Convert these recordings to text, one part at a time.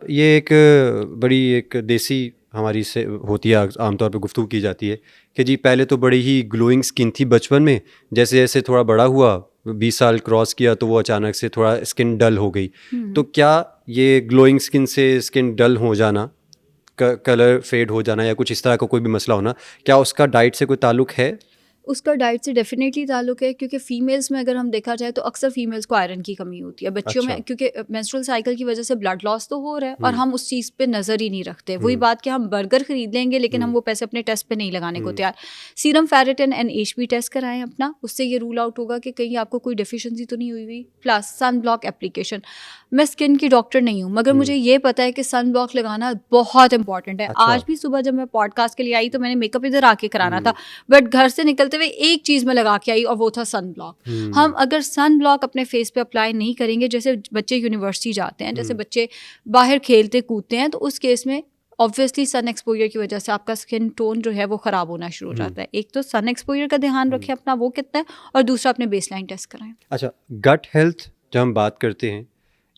ये एक बड़ी एक देसी हमारी से होती है, आमतौर पे गुफ्तगू की जाती है कि जी पहले तो बड़ी ही ग्लोइंग स्किन थी बचपन में, जैसे जैसे थोड़ा बड़ा हुआ 20 साल क्रॉस किया तो वो अचानक से थोड़ा स्किन डल हो गई। तो क्या ये ग्लोइंग स्किन से स्किन डल हो जाना, कलर फेड हो जाना या कुछ इस तरह का कोई भी मसला होना, क्या उसका डाइट से कोई ताल्लुक है? उसका डाइट से डेफिनेटली ताल्लुक है, क्योंकि फीमेल्स में अगर हम देखा जाए तो अक्सर फीमेल्स को आयरन की कमी होती है बच्चियों अच्छा। में, क्योंकि मेंस्ट्रुअल साइकिल की वजह से ब्लड लॉस तो हो रहा है और हम उस चीज़ पे नज़र ही नहीं रखते। वही बात कि हम बर्गर खरीद लेंगे लेकिन हम वो पैसे अपने टेस्ट पे नहीं लगाने को तैयार। Serum ferritin and NHB test कराएं अपना, उससे ये रूल आउट होगा कि कहीं आपको कोई डिफिशिएंसी तो नहीं हुई। प्लस सन ब्लॉक एप्लीकेशन, मैं स्किन की डॉक्टर नहीं हूँ मगर मुझे ये पता है कि सन ब्लॉक लगाना बहुत इंपॉर्टेंट है। अच्छा। आज भी सुबह जब मैं पॉडकास्ट के लिए आई तो मैंने मेकअप इधर आके कराना था, बट घर से निकलते हुए एक चीज़ मैं लगा के आई और वो था सन ब्लॉक। हम अगर सन ब्लॉक अपने फेस पे अप्लाई नहीं करेंगे, जैसे बच्चे यूनिवर्सिटी जाते हैं, जैसे बच्चे बाहर खेलते कूदते हैं, तो उस केस में ऑब्वियसली सन एक्सपोजर की वजह से आपका स्किन टोन जो है वो ख़राब होना शुरू हो जाता है। एक तो सन एक्सपोजर का ध्यान रखें अपना, वो कितना है, और दूसरा अपने बेसलाइन टेस्ट कराएं। अच्छा, गट हेल्थ जब हम बात करते हैं,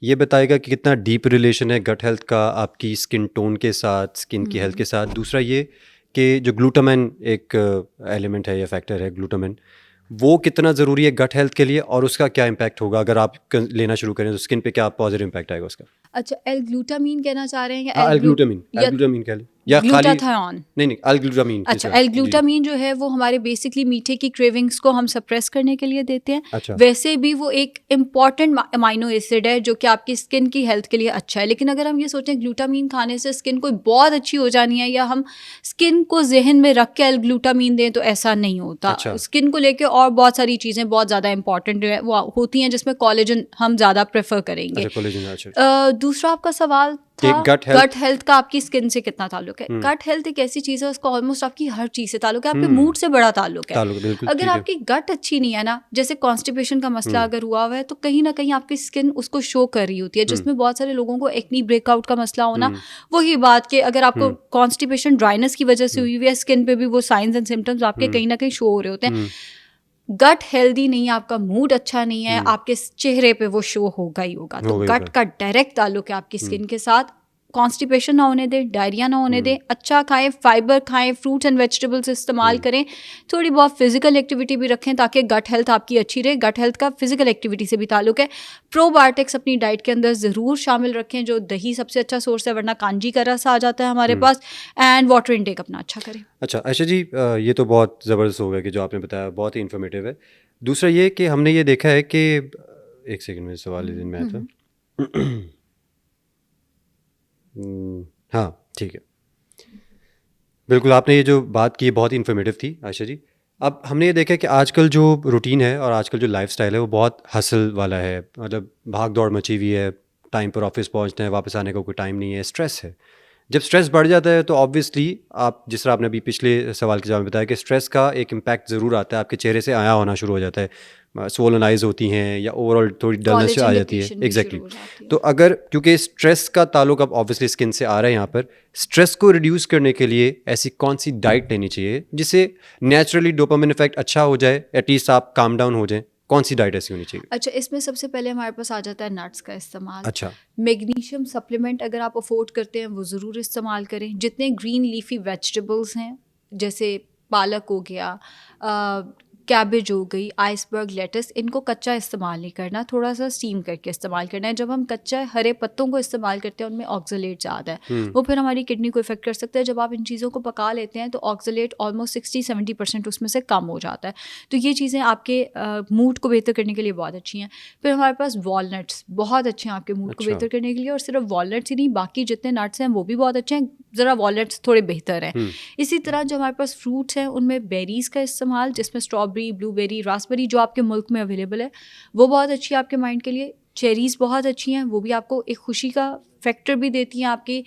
ये बताएगा कि कितना डीप रिलेशन है गट हेल्थ का आपकी स्किन टोन के साथ, स्किन की हेल्थ के साथ। दूसरा ये कि जो ग्लूटामाइन एक एलिमेंट है या फैक्टर है ग्लूटामाइन, वो कितना ज़रूरी है गट हेल्थ के लिए और उसका क्या इम्पैक्ट होगा अगर आप लेना शुरू करें तो स्किन पे क्या पॉजिटिव इम्पैक्ट आएगा उसका? अच्छा, एल ग्लूटामीन कहना चाह रहे हैं या हाँ, एल-ग्लूटामीन कह लें या खाली ग्लूटाथायोन? नहीं एल-ग्लूटामीन की अच्छा, तरह। एल जी, जी। ग्लूटामीन जो है वो हमारे बेसिकली मीठे की क्रेविंग्स को हम सप्रेस करने के लिए देते हैं। अच्छा। वैसे भी वो एक इम्पॉर्टेंट अमाइनो एसिड है जो कि आपकी स्किन की हेल्थ के लिए अच्छा है। लेकिन अगर हम ये सोचें ग्लूटामीन खाने से स्किन कोई बहुत अच्छी हो जानी है या हम स्किन को जहन में रख के एल ग्लूटामीन दें, तो ऐसा नहीं होता। अच्छा। स्किन को लेके और बहुत सारी चीज़ें बहुत ज़्यादा इंपॉर्टेंट वो होती हैं, जिसमें कोलेजन हम ज़्यादा प्रेफर करेंगे। अच्छा, कोलेजन। अच्छा। दूसरा आपका सवाल कि था गट हेल्थ। गट हेल्थ का आपकी स्किन से कितना ताल्लुक है। गट हेल्थ एक ऐसी चीज़ है, उसका ऑलमोस्ट आपकी हर चीज़ से ताल्लुक है, आपके मूड से बड़ा ताल्लुक है। ताल्लुक बिल्कुल अगर ठीक है। आपकी गट अच्छी नहीं है ना, जैसे कॉन्स्टिपेशन का मसला अगर हुआ हुआ है, तो कहीं ना कहीं आपकी स्किन उसको शो कर रही होती है, जिसमें बहुत सारे लोगों को एक्नी ब्रेकआउट का मसला होना। वही बात कि अगर आपको कॉन्स्टिपेशन ड्राइनेस की वजह से हुई हुई है, स्किन पे भी वो साइंस एंड सिम्टम्स आपके कहीं ना कहीं शो हो रहे होते हैं। गट हेल्दी नहीं है, आपका मूड अच्छा नहीं है, आपके चेहरे पे वो शो होगा ही होगा। तो गट का डायरेक्ट ताल्लुक है आपकी स्किन के साथ। कॉन्स्टिपेशन ना होने दें, डायरिया ना होने दें, अच्छा खाएं, फाइबर खाएं, फ्रूट्स एंड वेजिटेबल्स इस्तेमाल करें, थोड़ी बहुत फिजिकल एक्टिविटी भी रखें ताकि गट हेल्थ आपकी अच्छी रहे। गट हेल्थ का फिजिकल एक्टिविटी से भी ताल्लुक है। प्रोबायोटिक्स अपनी डाइट के अंदर ज़रूर शामिल रखें, जो दही सबसे अच्छा सोर्स है, वरना कांजी का रस आ जाता है हमारे पास। एंड वाटर इनटेक अपना अच्छा करें। अच्छा आयशा जी, ये तो बहुत ज़बरदस्त हो गया कि जो आपने बताया बहुत ही इन्फॉर्मेटिव है। दूसरा ये कि हमने ये देखा है कि एक सेकंड में सवाल दिन में आया था। हाँ ठीक है, बिल्कुल आपने ये जो बात की बहुत ही इन्फॉर्मेटिव थी आयशा जी। अब हमने ये देखा कि आजकल जो रूटीन है और आजकल जो लाइफस्टाइल है वो बहुत हसल वाला है, मतलब भाग दौड़ मची हुई है, टाइम पर ऑफिस पहुंचना है, वापस आने का कोई टाइम नहीं है, स्ट्रेस है। जब स्ट्रेस बढ़ जाता है तो ऑब्वियसली आप जिस तरह आपने अभी पिछले सवाल के जवाब में बताया कि स्ट्रेस का एक इम्पैक्ट ज़रूर आता है, आपके चेहरे से आया होना शुरू हो जाता है, स्वोलन आइज़ होती हैं या ओवरऑल थोड़ी डलनेस आ जाती है। एग्जैक्टली। तो अगर क्योंकि स्ट्रेस का ताल्लुक अब ऑब्वियसली स्किन से आ रहा है यहाँ पर, स्ट्रेस को रिड्यूस करने के लिए ऐसी कौन सी डाइट लेनी चाहिए जिससे नेचुरली डोपामिन इफेक्ट अच्छा हो जाए, एटलीस्ट आप काम डाउन हो जाए? कौन सी डाइट ऐसी होनी चाहिए? अच्छा, इसमें सबसे पहले हमारे पास आ जाता है नट्स का इस्तेमाल। अच्छा। मैग्नीशियम सप्लीमेंट अगर आप अफोर्ड करते हैं वो ज़रूर इस्तेमाल करें। जितने ग्रीन लीफी वेजिटेबल्स हैं, जैसे पालक हो गया, कैबेज हो गई, आइसबर्ग लेटस, इनको कच्चा इस्तेमाल नहीं करना, थोड़ा सा स्टीम करके इस्तेमाल करना है। जब हम कच्चा हरे पत्तों को इस्तेमाल करते हैं उनमें ऑक्सलेट ज़्यादा है, वो फिर हमारी किडनी को इफेक्ट कर सकता है। जब आप इन चीज़ों को पका लेते हैं तो ऑक्सलेट ऑलमोस्ट 60-70% उसमें से कम हो जाता है। तो ये चीज़ें आपके मूड को बेहतर करने के लिए बहुत अच्छी हैं। फिर हमारे पास वॉलनट्स बहुत अच्छे हैं आपके मूड को बेहतर करने के लिए, और सिर्फ वॉलनट्स ही नहीं, बाकी जितने नट्स हैं वो भी बहुत अच्छे हैं, ज़रा वॉलनट्स थोड़े बेहतर हैं। इसी तरह जो हमारे पास फ्रूट्स हैं उनमें बेरीज़ का इस्तेमाल, जिसमें स्ट्रॉबेरी, ब्लूबेरी, रास्पबेरी जो आपके मुल्क में अवेलेबल है वो बहुत अच्छी है आपके माइंड के लिए। चेरीज़ बहुत अच्छी हैं, वो भी आपको एक खुशी का फैक्टर भी देती हैं, आपकी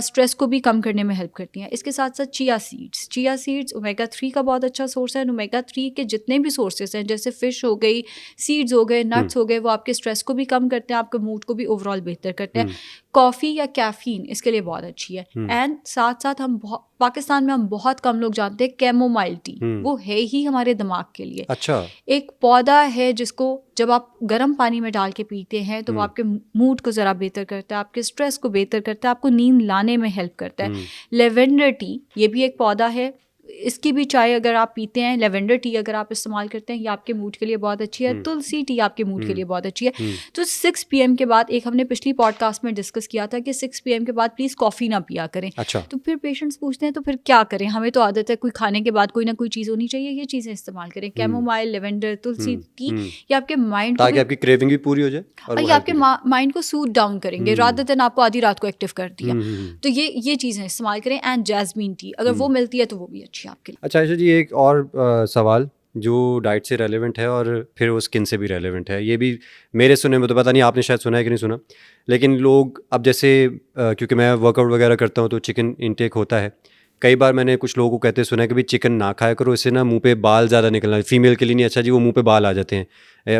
स्ट्रेस को भी कम करने में हेल्प करती हैं। इसके साथ साथ चिया सीड्स ओमेगा 3 का बहुत अच्छा सोर्स है। ओमेगा 3 के जितने भी सोर्सेस हैं, जैसे फ़िश हो गई, सीड्स हो गए, नट्स हो गए, वो आपके स्ट्रेस को भी कम करते हैं, आपके मूड को भी ओवरऑल बेहतर करते हैं। कॉफ़ी या कैफीन इसके लिए बहुत अच्छी है। एंड साथ साथ पाकिस्तान में हम बहुत कम लोग जानते हैं कैमोमाइल टी, वो है ही हमारे दिमाग के लिए। अच्छा। एक पौधा है जिसको जब आप गर्म पानी में डाल के पीते हैं तो वो आपके मूड को ज़रा बेहतर करता है, आपके स्ट्रेस को बेहतर करता है, आपको नींद लाने में हेल्प करता है। लेवेंडर टी ये भी एक पौधा है, इसकी भी चाय अगर आप पीते हैं, लेवेंडर टी अगर आप इस्तेमाल करते हैं, ये आपके मूड के लिए बहुत अच्छी है। तुलसी टी आपके मूड के लिए बहुत अच्छी है। तो 6 PM के बाद, एक हमने पिछली पॉडकास्ट में डिस्कस किया था कि 6 PM के बाद प्लीज़ कॉफ़ी ना पिया करें। अच्छा। तो फिर पेशेंट्स पूछते हैं तो फिर क्या करें, हमें तो आदत है कोई खाने के बाद कोई ना कोई चीज़ होनी चाहिए, ये चीज़ें इस्तेमाल करें, कैमोमाइल, लेवेंडर, तुलसी टी, ये आपके माइंड को, ताकि आपकी क्रेविंग भी पूरी हो जाए और ये आपके माइंड को सूट डाउन करेंगे रादर देन आपको आधी रात को एक्टिव कर दिया। तो ये चीज़ें इस्तेमाल करें। एंड जैस्मीन टी अगर वो मिलती है तो वो भी अच्छी है आपके लिए। अच्छा जी, एक और सवाल जो डाइट से रेलेवेंट है और फिर वो स्किन से भी रेलेवेंट है, ये भी मेरे सुने में, तो पता नहीं आपने शायद सुना है कि नहीं सुना, लेकिन लोग अब जैसे क्योंकि मैं वर्कआउट वगैरह करता हूँ तो चिकन इनटेक होता है। कई बार मैंने कुछ लोगों को कहते सुना है कि भाई चिकन ना खाया करो, इससे ना मुंह पे बाल ज़्यादा निकलना, फीमेल के लिए नहीं अच्छा जी, वो मुंह पे बाल आ जाते हैं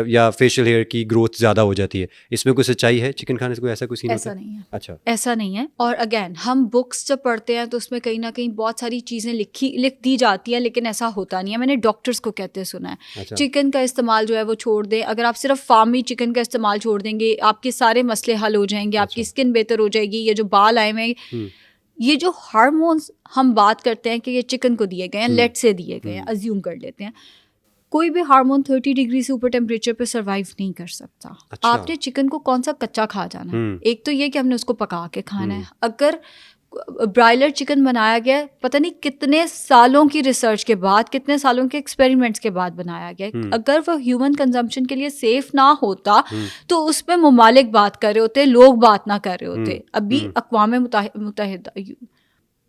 या फेशियल हेयर की ग्रोथ ज़्यादा हो जाती है। इसमें कुछ सच्चाई है चिकन खाने से, कोई ऐसा कुछ सीन ऐसा नहीं है। अच्छा, ऐसा नहीं है। और अगेन हम बुक्स जब पढ़ते हैं तो उसमें कहीं ना कहीं बहुत सारी चीज़ें लिख दी जाती हैं, लेकिन ऐसा होता नहीं है। मैंने डॉक्टर्स को कहते सुना है अच्छा। चिकन का इस्तेमाल जो है वो छोड़ दें। अगर आप सिर्फ फार्मी चिकन का इस्तेमाल छोड़ देंगे, आपके सारे मसले हल हो जाएंगे, आपकी स्किन बेहतर हो जाएगी। ये जो बाल आए हुए, ये जो हार्मोन्स हम बात करते हैं कि ये चिकन को दिए गए हैं, लेट से दिए गए हैं, अज्यूम कर लेते हैं, कोई भी हार्मोन 30 डिग्री से ऊपर टेम्परेचर पे सरवाइव नहीं कर सकता। अच्छा। आपने चिकन को कौन सा कच्चा खा जाना है, एक तो ये कि हमने उसको पका के खाना है। अगर ब्रायलर चिकन बनाया गया पता नहीं कितने सालों की रिसर्च के बाद, कितने सालों के एक्सपेरिमेंट्स के बाद बनाया गया, अगर वो ह्यूमन कंजम्पशन के लिए सेफ ना होता तो उसमें मुमालिक बात कर रहे होते, लोग बात ना कर रहे होते। अभी अक़वाम मुत्तहिदा,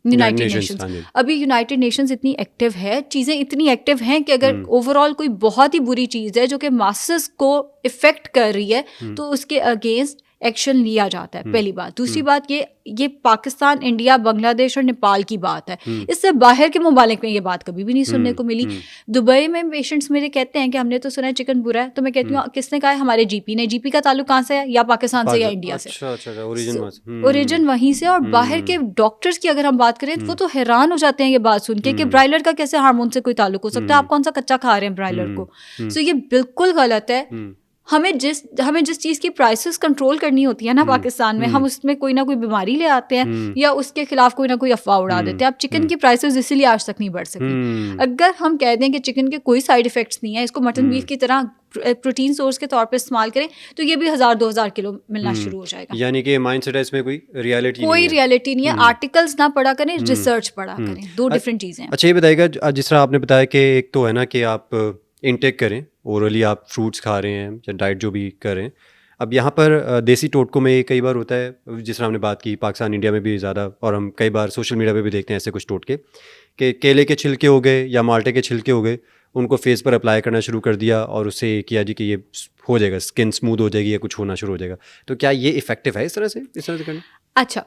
यूनाइटेड नेशंस, अभी यूनाइटेड नेशंस इतनी एक्टिव है, चीज़ें इतनी एक्टिव हैं कि अगर ओवरऑल कोई बहुत ही बुरी चीज़ है जो कि मासेस को इफ़ेक्ट कर रही है तो उसके अगेंस्ट एक्शन लिया जाता है। पहली बात। दूसरी बात, ये पाकिस्तान, इंडिया, बांग्लादेश और नेपाल की बात है। इससे बाहर के मुमालिक में ये बात कभी भी नहीं सुनने को मिली। दुबई में पेशेंट्स मेरे कहते हैं कि हमने तो सुना है चिकन बुरा है, तो मैं कहती हूँ किसने कहा है? हमारे जीपी ने। जीपी का ताल्लुक कहाँ से है? या पाकिस्तान से या इंडिया से। ओरिजिन वहीं से। और बाहर के डॉक्टर्स की अगर हम बात करें तो वो तो हैरान हो जाते हैं ये बात सुन के कि ब्रायलर का कैसे हार्मोन से कोई ताल्लुक हो सकता है, आप कौन सा कच्चा खा रहे हैं ब्रायलर को। सो ये बिल्कुल गलत है। हमें जिस चीज़ की प्राइसेस कंट्रोल करनी होती है ना पाकिस्तान में, हम उसमें कोई ना कोई बीमारी ले आते हैं या उसके खिलाफ कोई ना कोई अफवाह उड़ा देते हैं। अब चिकन की प्राइसेस इसीलिए आज तक नहीं बढ़ सकी। अगर हम कह दें कि चिकन के कोई साइड इफेक्ट्स नहीं है, इसको मटन बीफ की तरह प्रोटीन सोर्स के तौर पे इस्तेमाल करें, तो ये भी 1000-2000 किलो मिलना शुरू हो जाएगा। यानी कि माइंडसेट है, इसमें कोई रियलिटी नहीं है। आर्टिकल्स ना पढ़ा करें, रिसर्च पढ़ा करें, दो डिफरेंट चीज़ें हैं। अच्छा, ये बताइएगा, जिस तरह आपने बताया कि एक तो है ना कि आप इनटेक करें, ओरली आप फ्रूट्स खा रहे हैं या डाइट जो भी कर रहे हैं। अब यहाँ पर देसी टोटकों में कई बार होता है, जिस तरह हमने बात की पाकिस्तान इंडिया में भी ज़्यादा, और हम कई बार सोशल मीडिया पे भी देखते हैं ऐसे कुछ टोटके कि केले के छिलके हो गए या माल्टे के छिलके हो गए, उनको फेस पर अप्लाई करना शुरू कर दिया और उससे किया जी कि ये हो जाएगा, स्किन स्मूथ हो जाएगी या कुछ होना शुरू हो जाएगा। तो क्या ये इफेक्टिव है इस तरह से करना? अच्छा,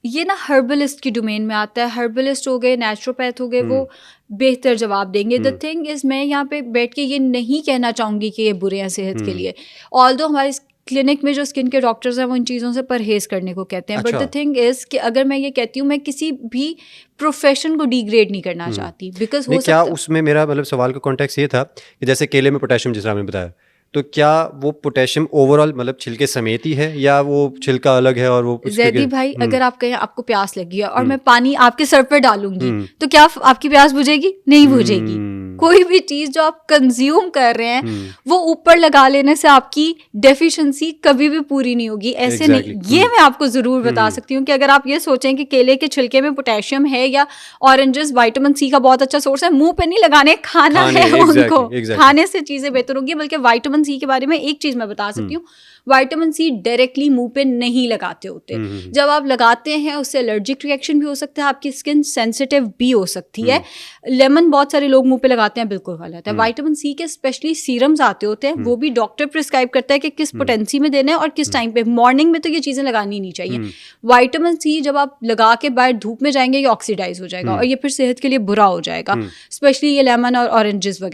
ये ना हर्बलिस्ट की डोमेन में आता है। हर्बलिस्ट हो गए, नेचुरोपैथ हो गए, वो बेहतर जवाब देंगे। द थिंग इज़, मैं यहाँ पे बैठ के ये नहीं कहना चाहूँगी कि ये बुरे हैं सेहत के लिए। ऑल्दो हमारे क्लिनिक में जो स्किन के डॉक्टर्स हैं वो इन चीज़ों से परहेज़ करने को कहते हैं। बट द थिंग इज़ कि अगर मैं ये कहती हूँ, मैं किसी भी प्रोफेशन को डिग्रेड नहीं करना चाहती, बिकॉज हो क्या उसमें मेरा मतलब सवाल का कॉन्टेक्स्ट ये था कि जैसे केले में पोटेशियम, जिस तरह आपने बताया, तो क्या वो पोटेशियम ओवरऑल मतलब छिलके समेत ही है या वो छिलका अलग है? और वो जैदी भाई, अगर आप कहें आपको प्यास लगी है और मैं पानी आपके सर पर डालूंगी तो क्या आपकी प्यास बुझेगी? नहीं बुझेगी। कोई भी चीज जो आप कंज्यूम कर रहे हैं वो ऊपर लगा लेने से आपकी डेफिशिएंसी कभी भी पूरी नहीं होगी। ऐसे नहीं। ये मैं आपको जरूर बता सकती हूँ कि अगर आप ये सोचें कि केले के छिलके में पोटेशियम है या ऑरेंजेस विटामिन सी का बहुत अच्छा सोर्स है, मुंह पे नहीं लगाने, खाना है उनको। खाने से चीजें बेहतर होंगी। बल्कि विटामिन सी के बारे में एक चीज मैं बता सकती हूँ, विटामिन सी डायरेक्टली मुंह पे नहीं लगाते होते। जब आप लगाते हैं उससे एलर्जिक रिएक्शन भी हो सकता है, आपकी स्किन सेंसिटिव भी हो सकती है। लेमन बहुत सारे लोग मुंह पे लगाते हैं, बिल्कुल गलत है। विटामिन सी के स्पेशली सीरम्स आते होते हैं, वो भी डॉक्टर प्रिस्क्राइब करता है कि किस पोटेंसी में देना है और किस टाइम पे। मॉर्निंग में तो ये चीजें लगानी नहीं चाहिए। विटामिन सी जब आप लगा के बाहर धूप में जाएंगे ये ऑक्सीडाइज हो जाएगा और ये फिर सेहत के लिए बुरा हो जाएगा, स्पेशली ये लेमन और ऑरेंजेस वगैरह।